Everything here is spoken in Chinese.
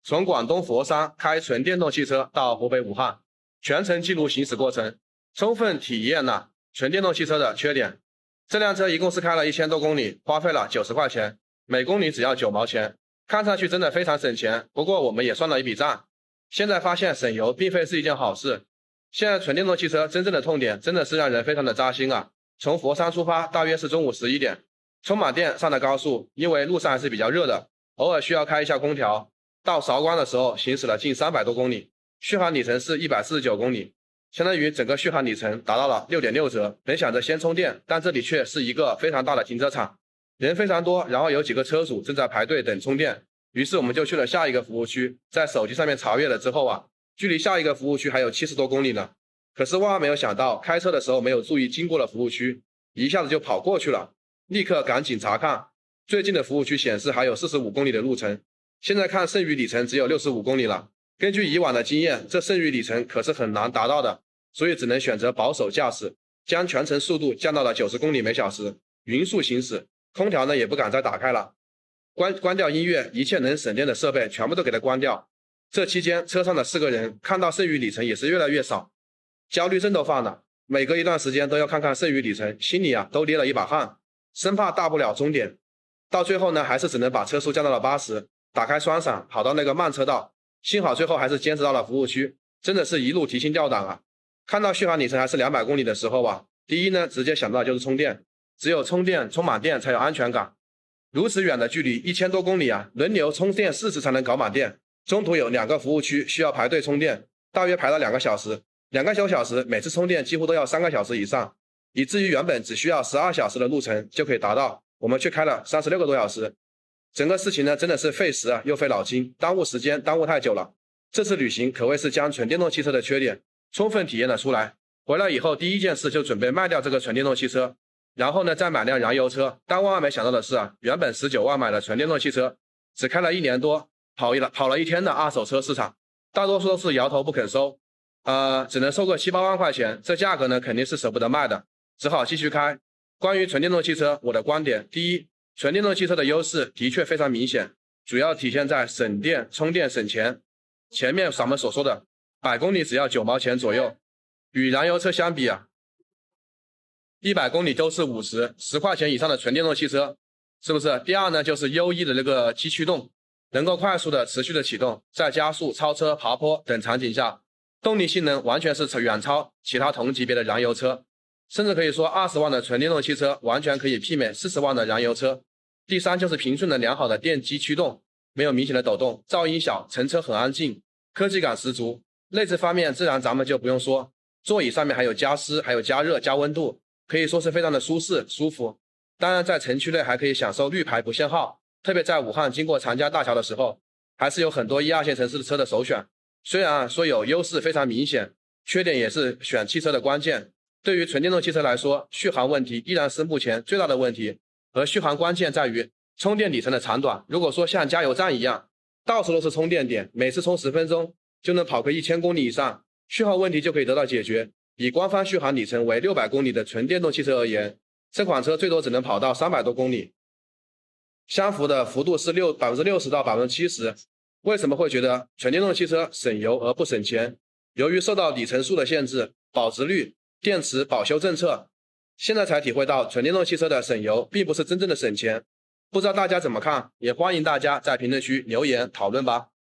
从广东佛山开纯电动汽车到湖北武汉，全程记录行驶过程，充分体验了纯电动汽车的缺点。这辆车一共是开了1000多公里，花费了90块钱，每公里只要9毛钱，看上去真的非常省钱。不过我们也算了一笔账，现在发现省油并非是一件好事。现在纯电动汽车真正的痛点真的是让人非常的扎心啊！从佛山出发，大约是中午11点，充满电上了高速，因为路上还是比较热的，偶尔需要开一下空调。到韶关的时候，行驶了近300多公里，续航里程是149公里，相当于整个续航里程达到了6.6折。本想着先充电，但这里却是一个非常大的停车场，人非常多，然后有几个车主正在排队等充电。于是我们就去了下一个服务区，在手机上面查阅了之后啊，距离下一个服务区还有70多公里呢。可是万万没有想到，开车的时候没有注意经过了服务区，一下子就跑过去了，立刻赶紧查看，最近的服务区显示还有45公里的路程，现在看剩余里程只有65公里了。根据以往的经验，这剩余里程可是很难达到的，所以只能选择保守驾驶，将全程速度降到了90公里每小时，匀速行驶，空调呢也不敢再打开了，关掉音乐，一切能省电的设备全部都给它关掉。这期间车上的4个人看到剩余里程也是越来越少，焦虑症都犯了，每隔一段时间都要看看剩余里程，心里啊都捏了一把汗，生怕大不了终点。到最后呢，还是只能把车速降到了80，打开双闪跑到那个慢车道，幸好最后还是坚持到了服务区，真的是一路提心吊胆啊！看到续航里程还是200公里的时候啊，第一呢直接想到就是充电，只有充电充满电才有安全感。如此远的距离1000多公里啊，轮流充电4次才能搞满电，中途有2个服务区需要排队充电，大约排了2个小时，2个小时每次充电几乎都要3个小时以上，以至于原本只需要12小时的路程就可以达到，我们却开了36个多小时。整个事情呢真的是费时啊又费脑筋，耽误时间耽误太久了。这次旅行可谓是将纯电动汽车的缺点充分体验了出来。回来以后第一件事就准备卖掉这个纯电动汽车，然后呢再买辆燃油车。但万万没想到的是啊，原本19万买的纯电动汽车，只开了1年多，跑了一天的二手车市场，大多数都是摇头不肯收，只能收个7、8万块钱，这价格呢肯定是舍不得卖的，只好继续开。关于纯电动汽车，我的观点，第一，纯电动汽车的优势的确非常明显，主要体现在省电、充电省钱。前面咱们所说的100公里只要9毛钱左右，与燃油车相比啊，100公里都是10块钱以上的纯电动汽车，是不是？第二呢，就是优异的这个机驱动，能够快速的持续的启动，在加速、超车、爬坡等场景下，动力性能完全是远超其他同级别的燃油车，甚至可以说20万的纯电动汽车完全可以媲美40万的燃油车。第三就是平顺的良好的电机驱动，没有明显的抖动，噪音小，乘车很安静，科技感十足。内置方面自然咱们就不用说，座椅上面还有加湿，还有加热加温度，可以说是非常的舒适舒服。当然在城区内还可以享受绿牌不限号，特别在武汉经过长江大桥的时候，还是有很多1、2线城市的车的首选。虽然说有优势非常明显，缺点也是选汽车的关键。对于纯电动汽车来说，续航问题依然是目前最大的问题，而续航关键在于充电里程的长短。如果说像加油站一样，到处都是充电点，每次充10分钟就能跑个1000公里以上，续航问题就可以得到解决。以官方续航里程为600公里的纯电动汽车而言，这款车最多只能跑到300多公里，相符的幅度是60%到70%。为什么会觉得纯电动汽车省油而不省钱？由于受到里程数的限制、保值率、电池保修政策，现在才体会到纯电动汽车的省油并不是真正的省钱。不知道大家怎么看？也欢迎大家在评论区留言讨论吧。